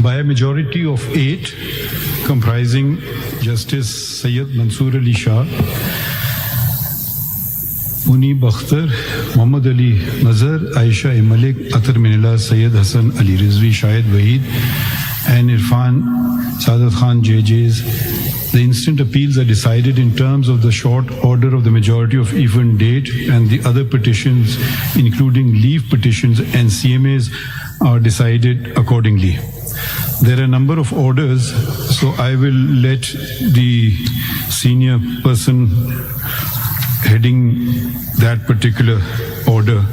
by a majority of 8, comprising Justice Sayyid Mansoor Ali Shah, Muni Bakhtar, Muhammad Ali Mazhar, Aisha Malik, Atar Minillah, Sayyid Hassan Ali Rizvi, Shahid Waheed, and Irfan Saadat Khan JJs. The instant appeals are decided in terms of the short order of the majority of even date, and the other petitions, including leave petitions and CMAs, are decided accordingly. There are a number of orders, so I will let the senior person heading that particular order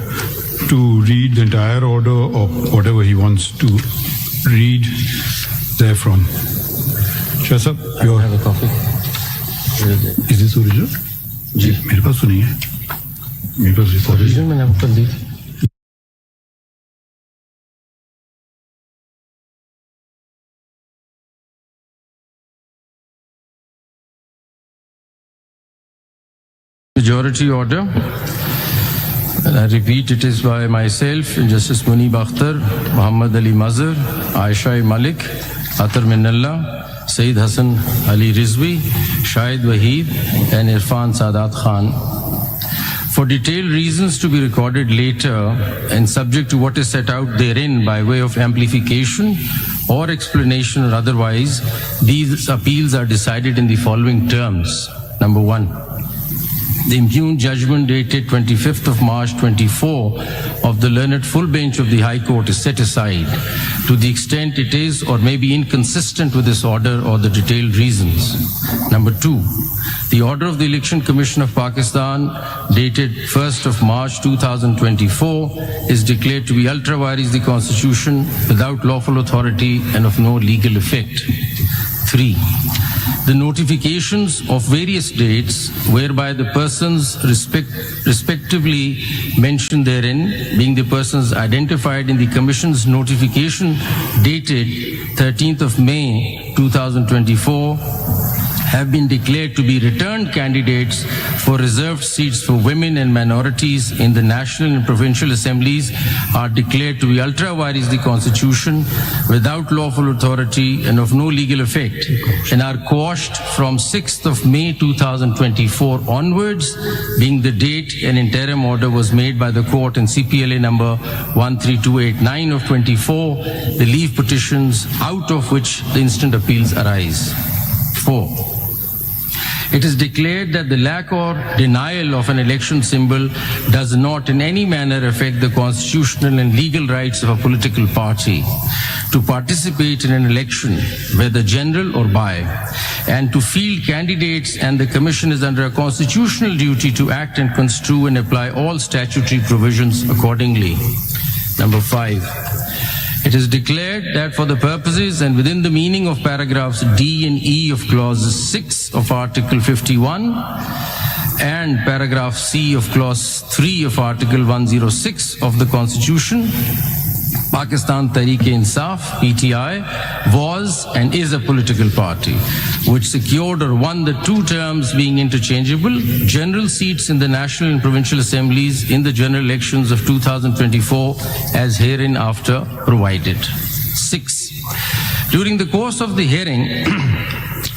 to read the entire order or whatever he wants to read therefrom. Shah Sahab, I have a copy. Is this original? जी मेरे पास तो नहीं है. मेरे पास original मैंने आपको कर दी. Majority order, and I repeat, it is by myself, Justice Muni Bakhtar, Muhammad Ali Mazhar, Aisha Malik, Atar Minallah, Sayyid Hassan Ali Rizvi, Shahid Waheed, and Irfan Saadat Khan. For detailed reasons to be recorded later and subject to what is set out therein by way of amplification or explanation or otherwise, these appeals are decided in the following terms. Number 1. The impugned judgment dated 25th of March 24 of the learned full bench of the High Court is set aside to the extent it is or may be inconsistent with this order or the detailed reasons. Number 2, the order of the Election Commission of Pakistan dated 1st of March 2024 is declared to be ultra vires the Constitution without lawful authority and of no legal effect. 3. The notifications of various dates whereby the persons respectively mentioned therein, being the persons identified in the Commission's notification dated 13th of May 2024, have been declared to be returned candidates for reserved seats for women and minorities in the national and provincial assemblies are declared to be ultra vires the Constitution without lawful authority and of no legal effect, and are quashed from 6th of May 2024 onwards, being the date an interim order was made by the court in CPLA number 13289 of 24, the leave petitions out of which the instant appeals arise. 4. It is declared that the lack or denial of an election symbol does not in any manner affect the constitutional and legal rights of a political party to participate in an election, whether general or by, and to field candidates, and the Commission is under a constitutional duty to act and construe and apply all statutory provisions accordingly. Number 5. It is declared that for the purposes and within the meaning of paragraphs D and E of clause 6 of Article 51 and paragraph C of clause 3 of Article 106 of the Constitution, Pakistan Tehreek-e-Insaf, PTI, was and is a political party which secured or won the 2 terms being interchangeable general seats in the national and provincial assemblies in the general elections of 2024 as hereinafter provided. 6. During the course of the hearing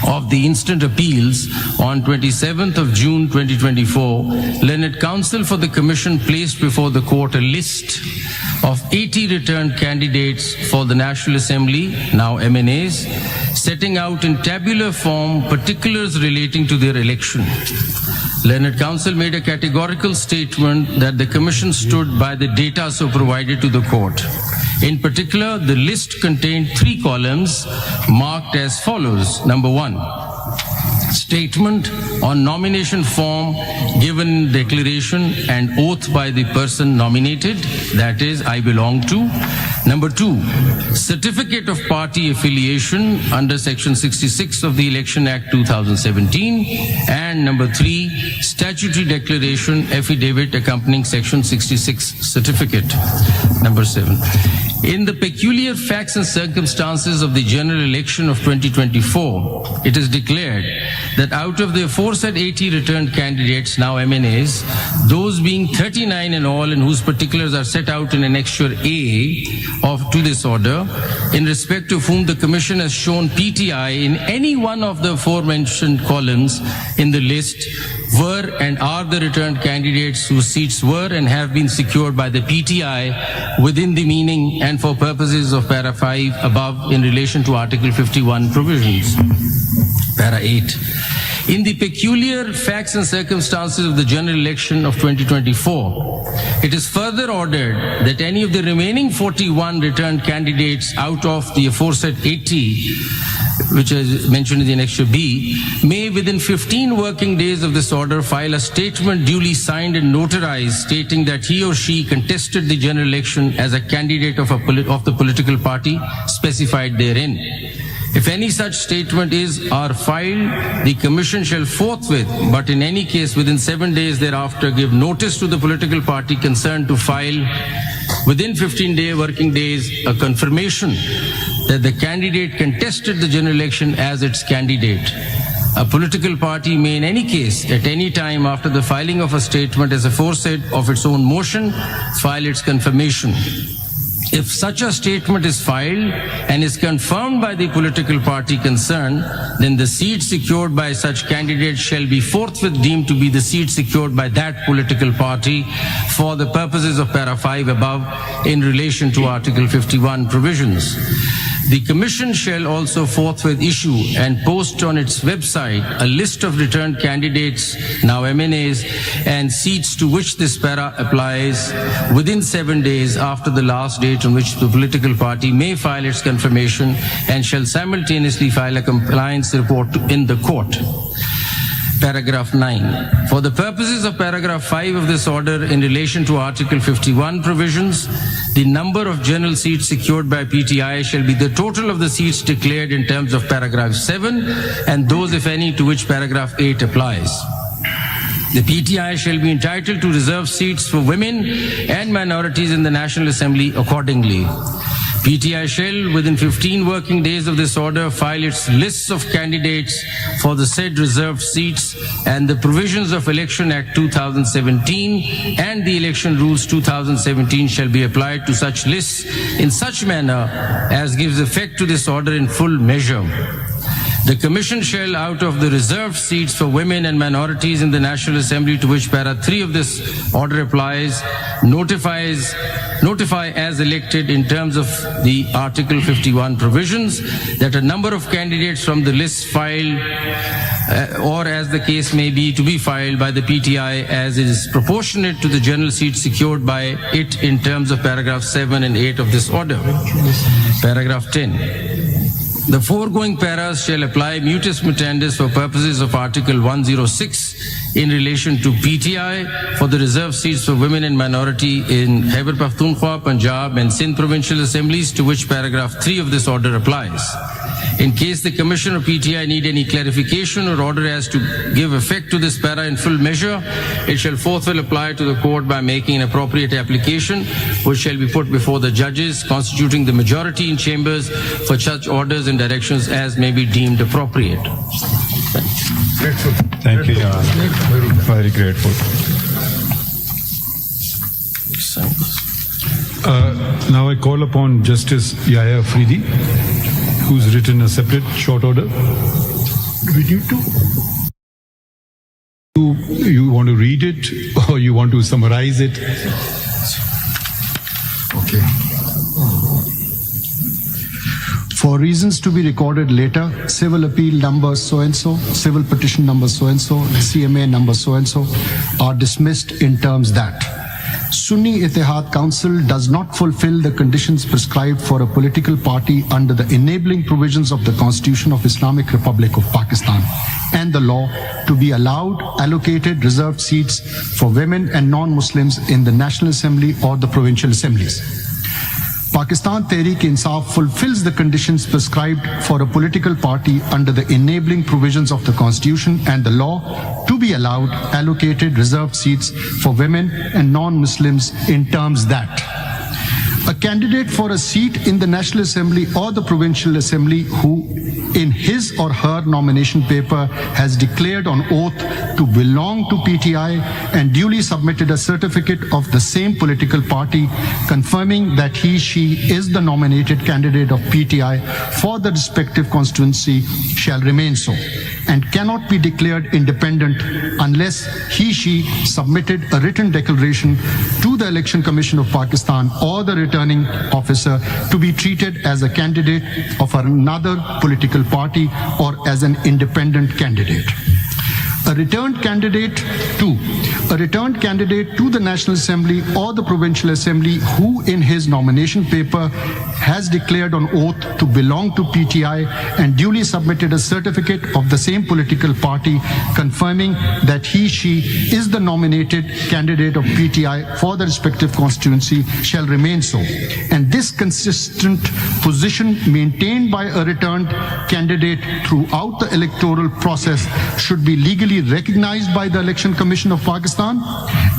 of the instant appeals on 27th of June 2024, Learned Counsel for the Commission placed before the court a list of 80 returned candidates for the National Assembly, now MNAs, setting out in tabular form particulars relating to their election. Learned Counsel made a categorical statement that the Commission stood by the data so provided to the court. In particular, the list contained 3 columns marked as follows. Number 1, statement on nomination form given in declaration and oath by the person nominated, that is, I belong to. Number 2, certificate of party affiliation under Section 66 of the Election Act 2017. And number 3, statutory declaration affidavit accompanying Section 66 certificate. Number 7. In the peculiar facts and circumstances of the general election of 2024, it is declared that out of the aforesaid 80 returned candidates, now MNAs, those being 39 in all and whose particulars are set out in Annexure A to this order, in respect of whom the Commission has shown PTI in any one of the aforementioned columns in the list, were and are the returned candidates whose seats were and have been secured by the PTI within the meaning and for purposes of Para 5 above in relation to Article 51 provisions. Para 8. In the peculiar facts and circumstances of the general election of 2024, it is further ordered that any of the remaining 41 returned candidates out of the aforesaid 80, which is mentioned in the Annexure B, may within 15 working days of this order file a statement duly signed and notarized stating that he or she contested the general election as a candidate of the political party specified therein. If any such statement is or filed, the Commission shall forthwith, but in any case within 7 days thereafter, give notice to the political party concerned to file within 15 working days a confirmation that the candidate contested the general election as its candidate. A political party may in any case, at any time after the filing of a statement as aforesaid of its own motion, file its confirmation. If such a statement is filed and is confirmed by the political party concerned, then the seat secured by such candidate shall be forthwith deemed to be the seat secured by that political party for the purposes of Para 5 above in relation to Article 51 provisions. The Commission shall also forthwith issue and post on its website a list of returned candidates, now MNAs, and seats to which this para applies within 7 days after the last date on which the political party may file its confirmation, and shall simultaneously file a compliance report in the court. Paragraph 9. For the purposes of paragraph 5 of this order in relation to Article 51 provisions, the number of general seats secured by PTI shall be the total of the seats declared in terms of paragraph 7 and those, if any, to which paragraph 8 applies. The PTI shall be entitled to reserve seats for women and minorities in the National Assembly accordingly. PTI shall, within 15 working days of this order, file its lists of candidates for the said reserved seats, and the provisions of Election Act 2017 and the Election Rules 2017 shall be applied to such lists in such manner as gives effect to this order in full measure. The Commission shall, out of the reserved seats for women and minorities in the National Assembly to which Para 3 of this order applies, notify as elected in terms of the Article 51 provisions that a number of candidates from the list filed or as the case may be to be filed by the PTI as is proportionate to the general seat secured by it in terms of paragraph 7 and 8 of this order. Paragraph 10. The foregoing paras shall apply mutus mutandis for purposes of Article 106 in relation to PTI for the reserved seats for women and minority in Khyber Pakhtunkhwa, Punjab and Sindh Provincial Assemblies to which paragraph 3 of this order applies. In case the Commission or PTI need any clarification or order as to give effect to this para in full measure, it shall forthwith apply to the court by making an appropriate application, which shall be put before the judges constituting the majority in chambers for such orders and directions as may be deemed appropriate. Grateful. Thank you, Your Honor. Very grateful. Now I call upon Justice Yahya Afridi, who's written a separate short order. Do we need to? You want to read it or you want to summarize it? Okay. For reasons to be recorded later, civil appeal number so-and-so, civil petition number so-and-so, CMA number so-and-so are dismissed in terms that Sunni Ittihad Council does not fulfill the conditions prescribed for a political party under the enabling provisions of the Constitution of Islamic Republic of Pakistan and the law to be allowed allocated reserved seats for women and non-Muslims in the National Assembly or the Provincial Assemblies. Pakistan Tehreek-e-Insaf fulfills the conditions prescribed for a political party under the enabling provisions of the Constitution and the law to be allowed allocated reserved seats for women and non-Muslims in terms that A candidate for a seat in the National Assembly or the Provincial Assembly who in his or her nomination paper has declared on oath to belong to PTI and duly submitted a certificate of the same political party confirming that he/she is the nominated candidate of PTI for the respective constituency shall remain so and cannot be declared independent unless he/she submitted a written declaration to the Election Commission of Pakistan or the returning officer to be treated as a candidate of another political party or as an independent candidate. A returned candidate to the National Assembly or the Provincial Assembly who in his nomination paper has declared on oath to belong to PTI and duly submitted a certificate of the same political party confirming that he/she is the nominated candidate of PTI for the respective constituency shall remain so. And this consistent position maintained by a returned candidate throughout the electoral process should be legally recognized by the Election Commission of Pakistan,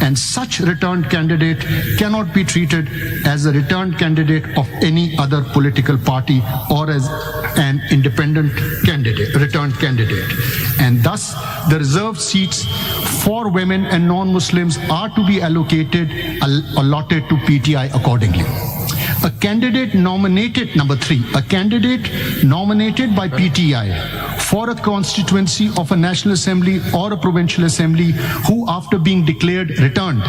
and such returned candidate cannot be treated as a returned candidate of any other political party or as an independent candidate, returned candidate. And thus, the reserved seats for women and non-Muslims are to be allotted to PTI accordingly. A candidate nominated, number 3, a candidate nominated by PTI for a constituency of a National Assembly or a Provincial Assembly who after being declared returned,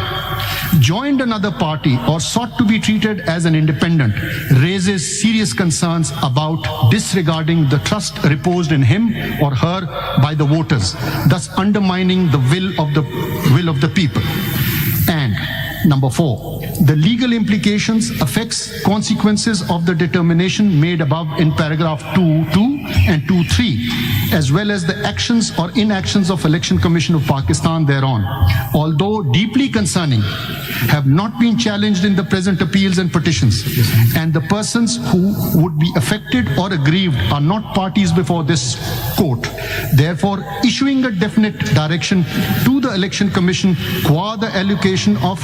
joined another party or sought to be treated as an independent raises serious concerns about disregarding the trust reposed in him or her by the voters, thus undermining the will of the people. And number 4, the legal implications, effects, consequences of the determination made above in paragraph 2.2 and 2.3, as well as the actions or inactions of Election Commission of Pakistan thereon, although deeply concerning, have not been challenged in the present appeals and petitions, and the persons who would be affected or aggrieved are not parties before this court. Therefore, issuing a definite direction to the Election Commission qua the allocation of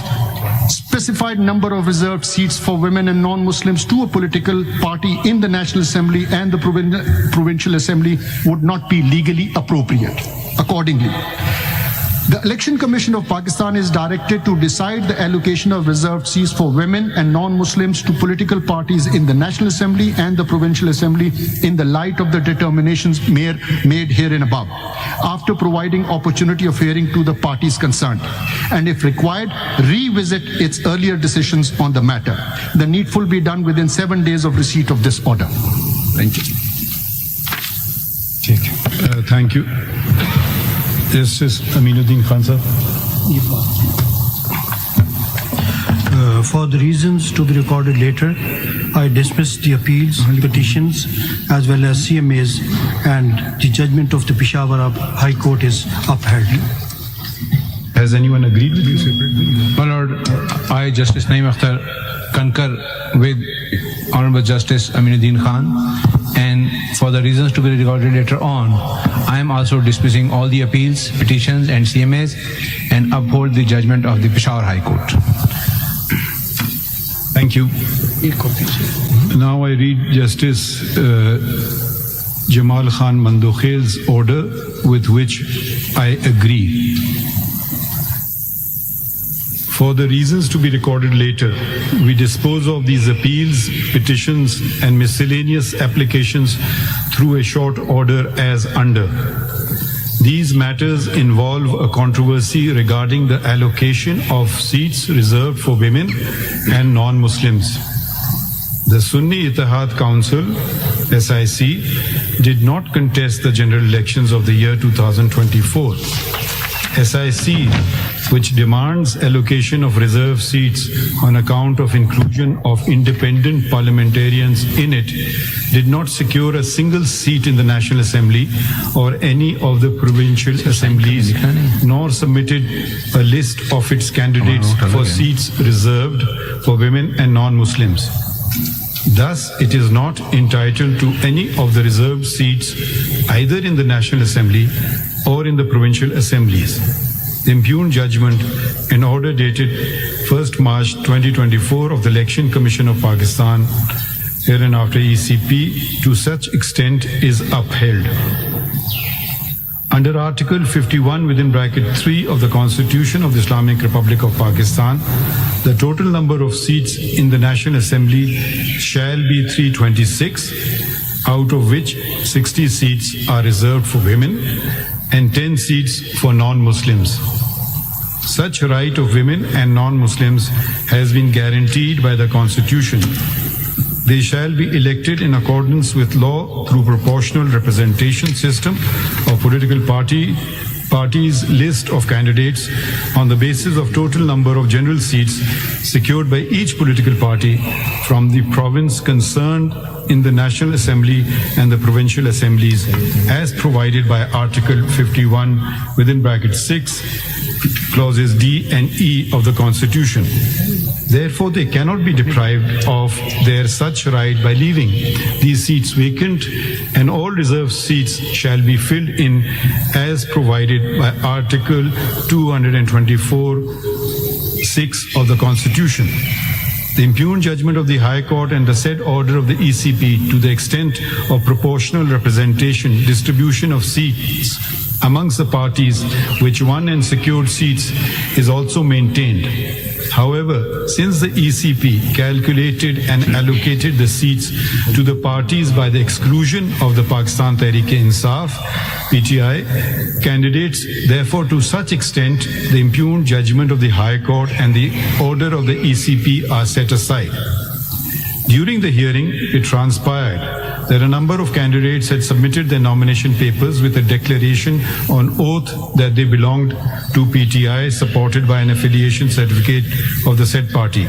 specified number of reserved seats for women and non-Muslims to a political party in the National Assembly and the Provincial Assembly would not be legally appropriate. Accordingly, the Election Commission of Pakistan is directed to decide the allocation of reserved seats for women and non-Muslims to political parties in the National Assembly and the Provincial Assembly in the light of the determinations made herein above, after providing opportunity of hearing to the parties concerned, and if required, revisit its earlier decisions on the matter. The needful be done within 7 days of receipt of this order. Thank you. Thank you. Justice Aminuddin Khan sir. For the reasons to be recorded later, I dismiss the appeals, petitions, as well as CMAs, and the judgment of the Peshawar High Court is upheld. Has anyone agreed with you separately? My Lord, I, Justice Naeem Akhtar, concur with Honorable Justice Aminuddin Khan, and for the reasons to be recorded later on, I am also dismissing all the appeals, petitions, and CMAs, and uphold the judgment of the Peshawar High Court. Thank you. Now I read Justice Jamal Khan Mandokhel's order with which I agree. For the reasons to be recorded later, we dispose of these appeals, petitions, and miscellaneous applications through a short order as under. These matters involve a controversy regarding the allocation of seats reserved for women and non-Muslims. The Sunni Ittihad Council, SIC, did not contest the general elections of the year 2024. SIC, which demands allocation of reserved seats on account of inclusion of independent parliamentarians in it, did not secure a single seat in the National Assembly or any of the provincial assemblies, nor submitted a list of its candidates for seats reserved for women and non-Muslims. Thus, it is not entitled to any of the reserved seats either in the National Assembly or in the provincial assemblies. The impugned judgment, in order dated 1st March 2024 of the Election Commission of Pakistan, hereinafter ECP, to such extent is upheld. Under Article 51 within bracket 3 of the Constitution of the Islamic Republic of Pakistan, the total number of seats in the National Assembly shall be 326, out of which 60 seats are reserved for women and 10 seats for non-Muslims. Such right of women and non-Muslims has been guaranteed by the Constitution. They shall be elected in accordance with law through proportional representation system of political parties list of candidates on the basis of total number of general seats secured by each political party from the province concerned in the National Assembly and the provincial assemblies as provided by Article 51 within bracket 6 clauses D and E of the Constitution. Therefore, they cannot be deprived of their such right by leaving these seats vacant, and all reserved seats shall be filled in as provided by Article 224(6) of the Constitution. The impugned judgment of the High Court and the said order of the ECP to the extent of proportional representation, distribution of seats amongst the parties which won and secured seats is also maintained. However, since the ECP calculated and allocated the seats to the parties by the exclusion of the Pakistan Tehreek-e-Insaf, PTI, candidates, therefore to such extent the impugned judgment of the High Court and the order of the ECP are set aside. During the hearing, it transpired that a number of candidates had submitted their nomination papers with a declaration on oath that they belonged to PTI, supported by an affiliation certificate of the said party.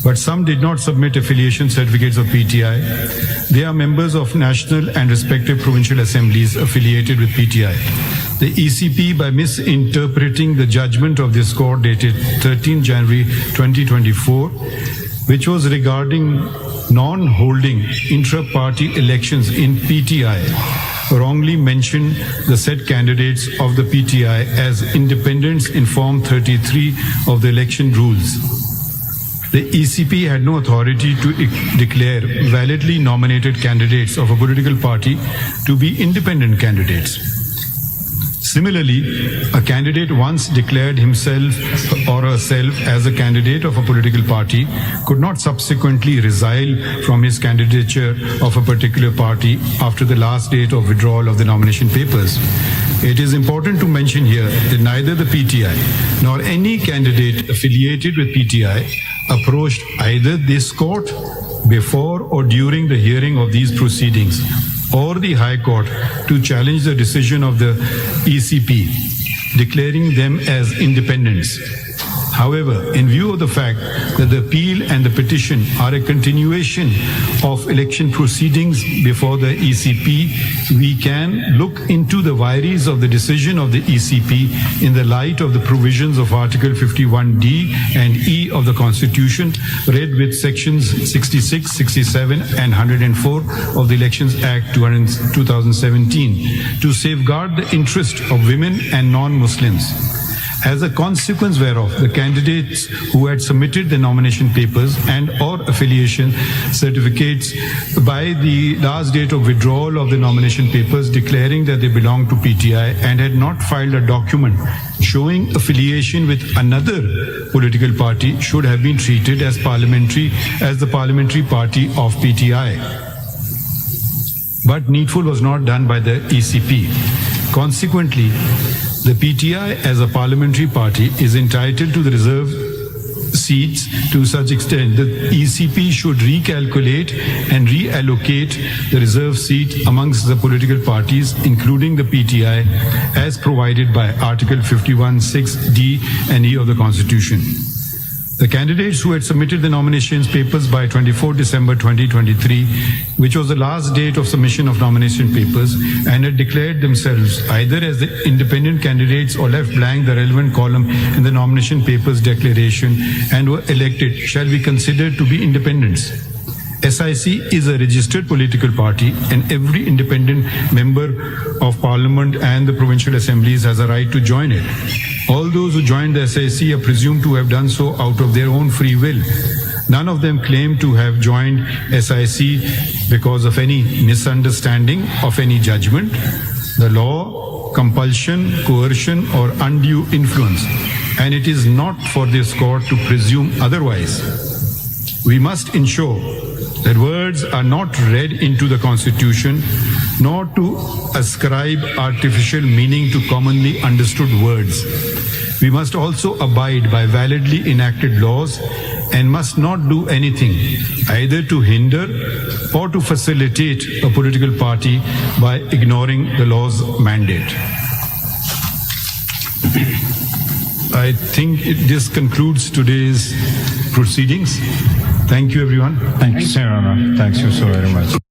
But some did not submit affiliation certificates of PTI. They are members of national and respective provincial assemblies affiliated with PTI. The ECP, by misinterpreting the judgment of this court dated 13 January 2024, which was regarding non-holding intra-party elections in PTI, wrongly mentioned the said candidates of the PTI as independents in Form 33 of the election rules. The ECP had no authority to declare validly nominated candidates of a political party to be independent candidates. Similarly, a candidate once declared himself or herself as a candidate of a political party could not subsequently resile from his candidature of a particular party after the last date of withdrawal of the nomination papers. It is important to mention here that neither the PTI nor any candidate affiliated with PTI approached either this court before or during the hearing of these proceedings or the High Court to challenge the decision of the ECP, declaring them as independents. However, in view of the fact that the appeal and the petition are a continuation of election proceedings before the ECP, we can look into the vires of the decision of the ECP in the light of the provisions of Article 51D and E of the Constitution, read with sections 66, 67 and 104 of the Elections Act 2017 to safeguard the interest of women and non-Muslims. As a consequence whereof, the candidates who had submitted the nomination papers and or affiliation certificates by the last date of withdrawal of the nomination papers declaring that they belong to PTI and had not filed a document showing affiliation with another political party should have been treated as the parliamentary party of PTI. But needful was not done by the ECP. Consequently, the PTI as a parliamentary party is entitled to the reserved seats to such extent that ECP should recalculate and reallocate the reserved seat amongst the political parties, including the PTI, as provided by Article 51(6)(d) and E of the Constitution. The candidates who had submitted the nominations papers by 24 December 2023, which was the last date of submission of nomination papers, and had declared themselves either as the independent candidates or left blank the relevant column in the nomination papers declaration and were elected, shall be considered to be independents. SIC is a registered political party and every independent member of parliament and the provincial assemblies has a right to join it. All those who joined the SIC are presumed to have done so out of their own free will. None of them claim to have joined SIC because of any misunderstanding of any judgment, the law, compulsion, coercion, or undue influence. And it is not for this court to presume otherwise. We must ensure that words are not read into the Constitution, nor to ascribe artificial meaning to commonly understood words. We must also abide by validly enacted laws and must not do anything either to hinder or to facilitate a political party by ignoring the law's mandate. I think this concludes today's proceedings. Thank you, everyone. Thank you, Sir Honor. Thank you so very much.